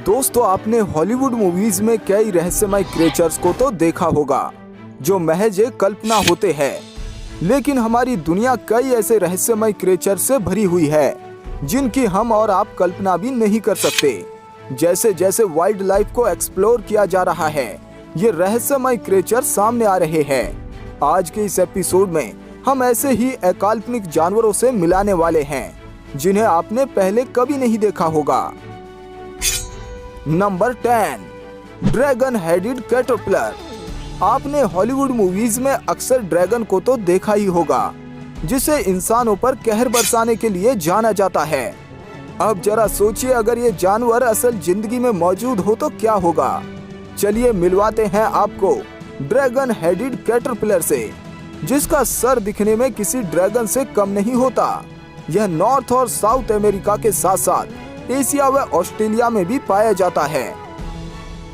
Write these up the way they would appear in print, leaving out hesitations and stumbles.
दोस्तों, आपने Hollywood movies में कई रहस्यमय क्रिएचर्स को तो देखा होगा जो महज एक कल्पना होते हैं, लेकिन हमारी दुनिया कई ऐसे रहस्यमय क्रिएचर से भरी हुई है जिनकी हम और आप कल्पना भी नहीं कर सकते। जैसे जैसे वाइल्ड लाइफ को एक्सप्लोर किया जा रहा है, ये रहस्यमय क्रिएचर सामने आ रहे हैं। आज के इस एपिसोड में हम ऐसे ही अकाल्पनिक जानवरों से मिलाने वाले हैं जिन्हें आपने पहले कभी नहीं देखा होगा। Number 10, dragon headed caterpillar. आपने हॉलीवुड मूवीज में अक्सर ड्रैगन को तो देखा ही होगा, जिसे इंसानों पर कहर बरसाने के लिए जाना जाता है। अब जरा सोचिए, अगर ये जानवर असल जिंदगी में मौजूद हो तो क्या होगा। चलिए मिलवाते हैं आपको ड्रैगन हेडेड कैटरपिलर से, जिसका सर दिखने में किसी ड्रैगन से कम नहीं होता। यह नॉर्थ और साउथ अमेरिका के साथ साथ एशिया व ऑस्ट्रेलिया में भी पाया जाता है।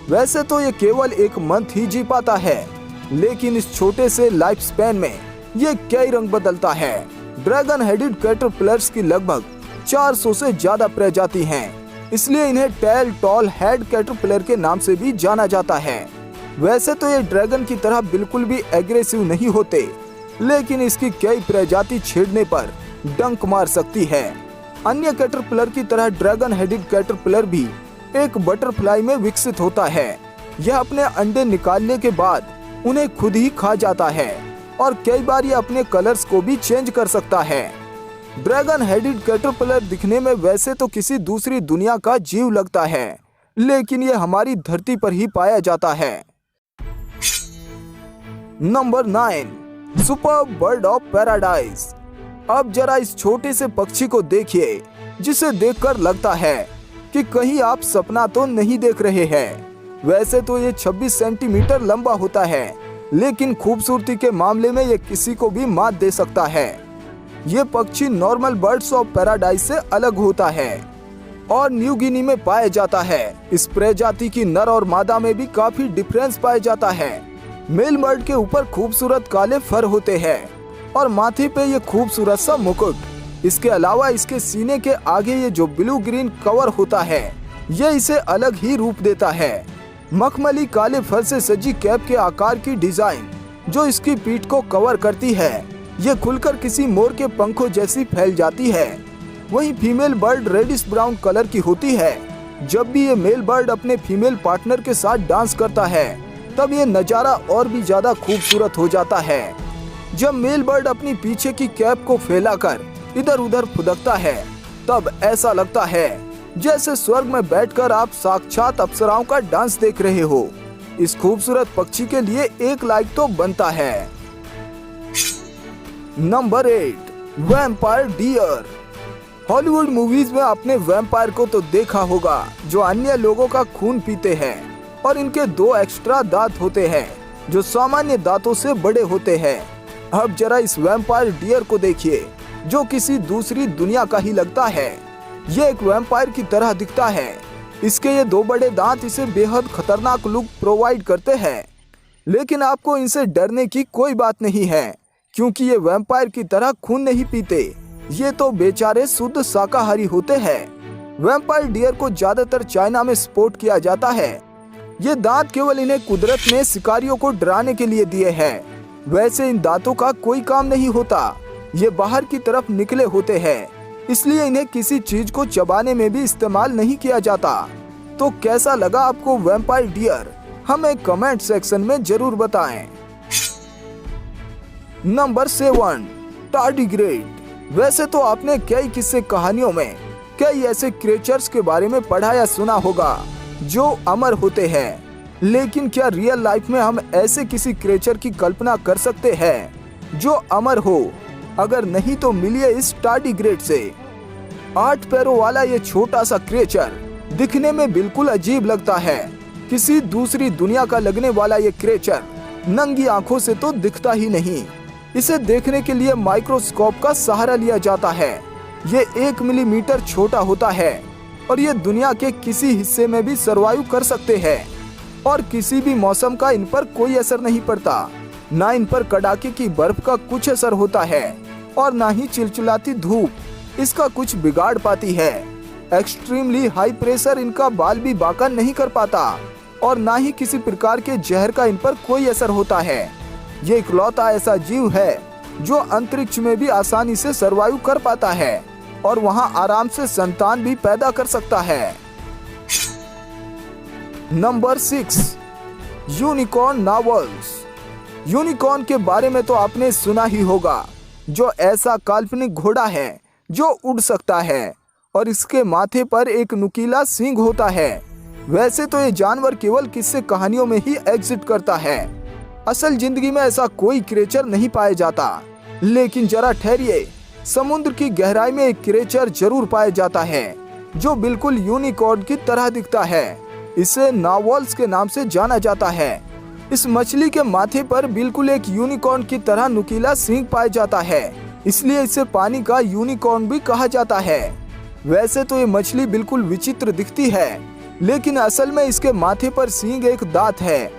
वैसे तो ये केवल एक मंथ ही जी पाता है, लेकिन इस छोटे से लाइफ स्पैन में ये कई रंग बदलता है। ड्रैगन हेडेड कैटरपिलर्स की लगभग 400 से ज्यादा प्रजाति हैं, इसलिए इन्हें टेल टॉल हेड कैटरपिलर के नाम से भी जाना जाता है। वैसे तो ये ड्रैगन की तरह बिल्कुल भी एग्रेसिव नहीं होते, लेकिन इसकी कई प्रजाति छेड़ने पर डंक मार सकती है। अन्य कैटरपिलर की तरह ड्रैगन हेडेड कैटरपिलर भी एक बटरफ्लाई में विकसित होता है। यह अपने अंडे निकालने के बाद उन्हें खुद ही खा जाता है और कई बार ये अपने कलर्स को भी चेंज कर सकता है। ड्रैगन हेडेड कैटरपिलर दिखने में वैसे तो किसी दूसरी दुनिया का जीव लगता है, लेकिन ये हमारी धरती पर ही पाया जाता है। Number 9, super bird of paradise. अब जरा इस छोटे से पक्षी को देखिए, जिसे देखकर लगता है कि कहीं आप सपना तो नहीं देख रहे हैं। वैसे तो ये 26 सेंटीमीटर लंबा होता है, लेकिन खूबसूरती के मामले में ये किसी को भी मात दे सकता है। ये पक्षी नॉर्मल बर्ड्स ऑफ पैराडाइज से अलग होता है और न्यू गिनी में पाया जाता है। इस प्रजाति की नर और मादा में भी काफी डिफरेंस पाया जाता है। मेल बर्ड के ऊपर खूबसूरत काले फर होते हैं और माथे पे ये खूबसूरत सा मुकुट। इसके अलावा इसके सीने के आगे ये जो ब्लू ग्रीन कवर होता है, ये इसे अलग ही रूप देता है। मखमली काले फर से सजी कैप के आकार की डिजाइन जो इसकी पीठ को कवर करती है, ये खुलकर किसी मोर के पंखों जैसी फैल जाती है। वहीं female bird reddish brown colour की होती है। जब भी ये मेल बर्ड अपने फीमेल पार्टनर के साथ डांस करता है, तब ये नजारा और भी ज्यादा खूबसूरत हो जाता है। जब मेल बर्ड अपनी पीछे की कैप को फैलाकर इधर उधर फुदकता है, तब ऐसा लगता है जैसे स्वर्ग में बैठकर आप साक्षात अप्सराओं का डांस देख रहे हो। इस खूबसूरत पक्षी के लिए एक लाइक तो बनता है। Number 8, vampire deer. Hollywood movies में आपने वैम्पायर को तो देखा होगा, जो अन्य लोगों का खून पीते हैं और इनके 2 एक्स्ट्रा दांत होते हैं जो सामान्य दांतों से बड़े होते हैं। अब जरा इस वैम्पायर डियर को देखिए, जो किसी दूसरी दुनिया का ही लगता है। ये एक वैम्पायर की तरह दिखता है। इसके ये 2 बड़े दांत इसे बेहद खतरनाक लुक प्रोवाइड करते हैं, लेकिन आपको इनसे डरने की कोई बात नहीं है, क्योंकि ये वैम्पायर की तरह खून नहीं पीते। ये तो बेचारे शुद्ध शाकाहारी होते हैं। वैम्पायर डियर को ज्यादातर चाइना में स्पोर्ट किया जाता है। ये दांत केवल इन्हें कुदरत ने शिकारियों को डराने के लिए दिए हैं। वैसे इन दांतों का कोई काम नहीं होता, ये बाहर की तरफ निकले होते हैं, इसलिए इन्हें किसी चीज को चबाने में भी इस्तेमाल नहीं किया जाता। तो कैसा लगा आपको वैम्पायर डियर? हमें कमेंट सेक्शन में जरूर बताएं। Number 7, tardigrade. वैसे तो आपने कई किस्से कहानियों में कई ऐसे क्रिएचर्स के बारे में पढ़ा या सुना होगा जो अमर होते हैं, लेकिन क्या रियल लाइफ में हम ऐसे किसी क्रिएचर की कल्पना कर सकते हैं जो अमर हो? अगर नहीं तो मिलिए इस टार्डिग्रेड से। 8 पैरों वाला ये छोटा सा क्रिएचर दिखने में बिल्कुल अजीब लगता है। किसी दूसरी दुनिया का लगने वाला ये क्रिएचर नंगी आंखों से तो दिखता ही नहीं। इसे देखने के लिए माइक्रोस्कोप का सहारा लिया जाता है। ये 1 मिलीमीटर छोटा होता है और ये दुनिया के किसी हिस्से में भी सर्वाइव कर सकते हैं और किसी भी मौसम का इन पर कोई असर नहीं पड़ता। ना इन पर कड़ाके की बर्फ का कुछ असर होता है और ना ही चिलचिलाती धूप इसका कुछ बिगाड़ पाती है। एक्सट्रीमली हाई प्रेशर इनका बाल भी बांका नहीं कर पाता और ना ही किसी प्रकार के जहर का इन पर कोई असर होता है। ये इकलौता ऐसा जीव है जो अंतरिक्ष में भी आसानी से सर्वाइव कर पाता है और वहां आराम से संतान भी पैदा कर सकता है। Number 6, unicorn नार्वल्स। यूनिकॉर्न के बारे में तो आपने सुना ही होगा, जो ऐसा काल्पनिक घोड़ा है जो उड़ सकता है और इसके माथे पर एक नुकीला सींग होता है। वैसे तो ये जानवर केवल किस्से कहानियों में ही एग्जिस्ट करता है, असल जिंदगी में ऐसा कोई क्रिएचर नहीं पाया जाता। लेकिन जरा ठहरिए, समुद्र की गहराई में एक क्रिएचर जरूर पाया जाता है जो बिल्कुल यूनिकॉर्न की तरह दिखता है। इसे नार्वल्स के नाम से जाना जाता है। इस मछली के माथे पर बिल्कुल एक यूनिकॉर्न की तरह नुकीला सींग पाया जाता है, इसलिए इसे पानी का यूनिकॉर्न भी कहा जाता है। वैसे तो ये मछली बिल्कुल विचित्र दिखती है, लेकिन असल में इसके माथे पर सींग एक दांत है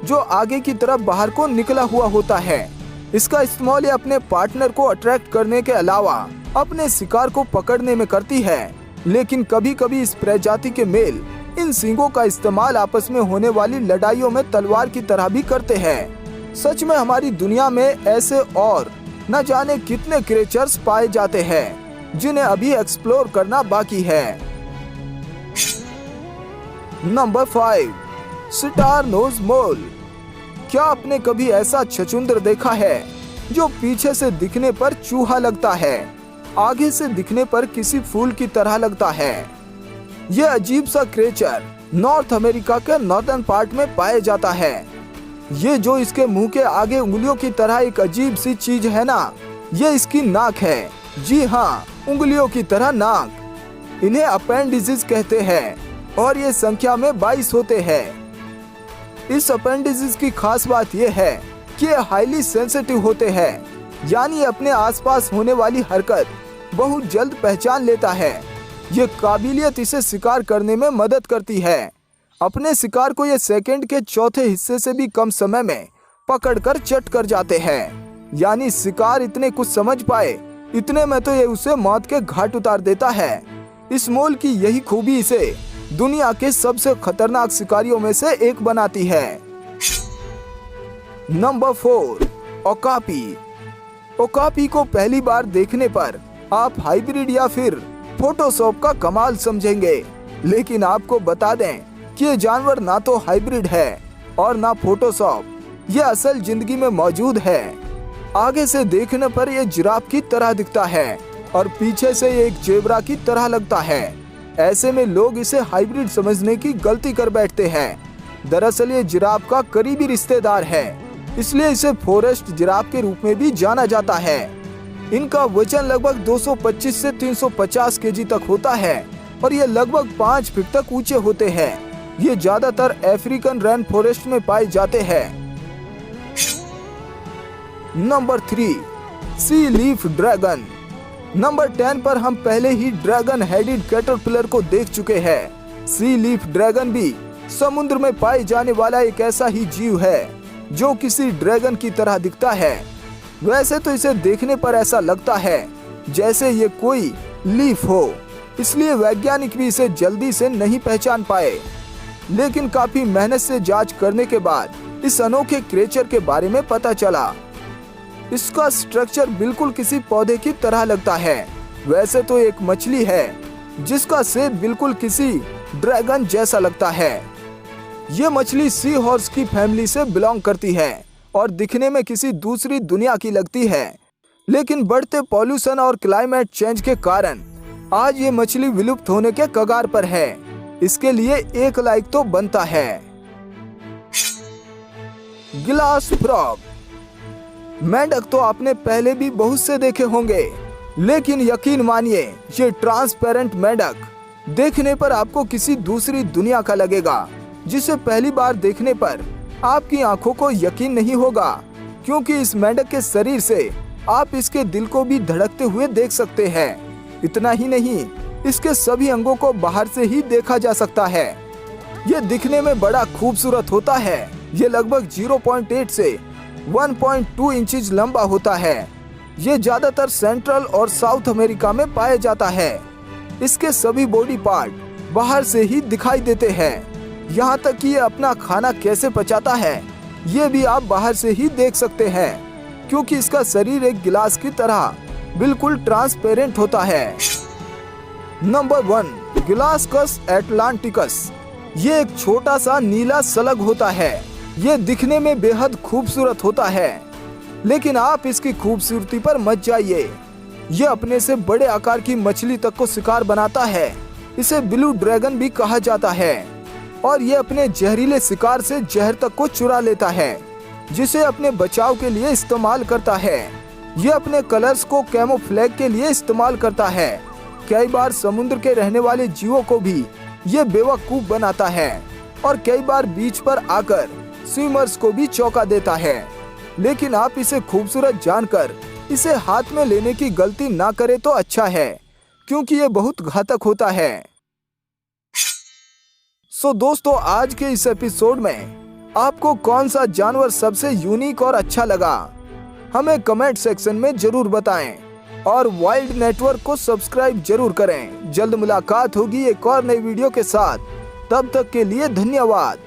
जो आगे की तरफ बाहर को निकला हुआ होता है। इसका इस्तेमाल ये अपने पार्टनर को अट्रैक्ट करने के अलावा अपने शिकार को पकड़ने में करती है। लेकिन कभी कभी इस प्रजाति के मेल इन सींगों का इस्तेमाल आपस में होने वाली लड़ाइयों में तलवार की तरह भी करते हैं। सच में हमारी दुनिया में ऐसे और न जाने कितने क्रिएचर्स पाए जाते हैं जिन्हें अभी एक्सप्लोर करना बाकी है। नंबर 5, स्टार नोज मोल। क्या आपने कभी ऐसा छछूंदर देखा है जो पीछे से दिखने पर चूहा लगता है, आगे से दिखने पर किसी फूल की तरह लगता है? यह अजीब सा क्रिएचर नॉर्थ अमेरिका के नॉर्दर्न पार्ट में पाया जाता है। ये जो इसके मुंह के आगे उंगलियों की तरह एक अजीब सी चीज है ना, ये इसकी नाक है। जी हाँ, उंगलियों की तरह नाक। इन्हें अपेंडिसेस कहते हैं और ये संख्या में 22 होते हैं। इस अपेंडिसेस की खास बात यह है कि ये हाईली सेंसिटिव होते हैं, यानी अपने आसपास होने वाली हरकत बहुत जल्द पहचान लेता है। ये काबिलियत इसे शिकार करने में मदद करती है। अपने शिकार को ये सेकंड के चौथे हिस्से से भी कम समय में पकड़कर चट कर जाते हैं, यानी शिकार इतने कुछ समझ पाए इतने में तो ये उसे मौत के घाट उतार देता है। इस मोल की यही खूबी इसे दुनिया के सबसे खतरनाक शिकारियों में से एक बनाती है। Number 4, okapi. ओकापी को पहली बार देखने पर आप हाइब्रिड या फिर फोटोशॉप का कमाल समझेंगे, लेकिन आपको बता दें कि ये जानवर ना तो हाइब्रिड है और ना फोटोशॉप, ये असल जिंदगी में मौजूद है। आगे से देखने पर ये जिराफ की तरह दिखता है और पीछे से ये एक जेब्रा की तरह लगता है। ऐसे में लोग इसे हाइब्रिड समझने की गलती कर बैठते हैं। दरअसल ये जिराफ का करीबी रिश्तेदार है, इसलिए इसे फॉरेस्ट जिराफ के रूप में भी जाना जाता है। इनका वजन लगभग 225 से 350 केजी तक होता है और ये लगभग 5 फीट तक ऊंचे होते हैं। ये ज्यादातर अफ्रीकन रेन फॉरेस्ट में पाए जाते हैं। नंबर 3, सी लीफ ड्रैगन। नंबर 10 पर हम पहले ही ड्रैगन हेडेड कैटरपिलर को देख चुके हैं। सी लीफ ड्रैगन भी समुद्र में पाए जाने वाला एक ऐसा ही जीव है जो किसी ड्रैगन की तरह दिखता है। वैसे तो इसे देखने पर ऐसा लगता है जैसे ये कोई लीफ हो, इसलिए वैज्ञानिक भी इसे जल्दी से नहीं पहचान पाए। लेकिन काफी मेहनत से जांच करने के बाद इस अनोखे क्रिएचर के बारे में पता चला। इसका स्ट्रक्चर बिल्कुल किसी पौधे की तरह लगता है। वैसे तो एक मछली है जिसका शेप बिल्कुल किसी ड्रैगन जैसा लगता है। ये मछली सी हॉर्स की फैमिली से बिलोंग करती है और दिखने में किसी दूसरी दुनिया की लगती है। लेकिन बढ़ते पॉल्यूशन और क्लाइमेट चेंज के कारण आज ये मछली विलुप्त होने के कगार पर है। इसके लिए एक लाइक तो बनता है। Glass frog. मेंढक तो आपने पहले भी बहुत से देखे होंगे, लेकिन यकीन मानिए ये ट्रांसपेरेंट मेंढक देखने पर आपको किसी दूसरी दुनिया का लगेगा, जिसे पहली बार देखने पर आपकी आंखों को यकीन नहीं होगा, क्योंकि इस मेंढक के शरीर से आप इसके दिल को भी धड़कते हुए देख सकते हैं। इतना ही नहीं, इसके सभी अंगों को बाहर से ही देखा जा सकता है। ये दिखने में बड़ा खूबसूरत होता है। ये लगभग 0.8 से 1.2 इंचेस लंबा होता है। ये ज्यादातर सेंट्रल और साउथ अमेरिका में पाया जाता है। इसके सभी बॉडी पार्ट बाहर से ही दिखाई देते हैं। यहाँ तक कि ये अपना खाना कैसे पचाता है ये भी आप बाहर से ही देख सकते हैं, क्योंकि इसका शरीर एक गिलास की तरह बिल्कुल ट्रांसपेरेंट होता है। नंबर 1, गिलास्कस एटलांटिकस। ये एक छोटा सा नीला स्लग होता है। ये दिखने में बेहद खूबसूरत होता है, लेकिन आप इसकी खूबसूरती पर मत जाइए। ये अपने से बड़े आकार की मछली तक को शिकार बनाता है। इसे ब्लू ड्रैगन भी कहा जाता है और ये अपने जहरीले शिकार से जहर तक को चुरा लेता है, जिसे अपने बचाव के लिए इस्तेमाल करता है। ये अपने कलर्स को कैमोफ्लेज के लिए इस्तेमाल करता है। कई बार समुद्र के रहने वाले जीवों को भी ये बेवकूफ बनाता है और कई बार बीच पर आकर स्विमर्स को भी चौंका देता है। लेकिन आप इसे खूबसूरत जानकर इसे हाथ में लेने की गलती ना करें तो अच्छा है, क्योंकि ये बहुत घातक होता है। सो दोस्तों, आज के इस एपिसोड में आपको कौन सा जानवर सबसे यूनिक और अच्छा लगा हमें कमेंट सेक्शन में जरूर बताएं और वाइल्ड नेटवर्क को सब्सक्राइब जरूर करें। जल्द मुलाकात होगी एक और नई वीडियो के साथ। तब तक के लिए धन्यवाद।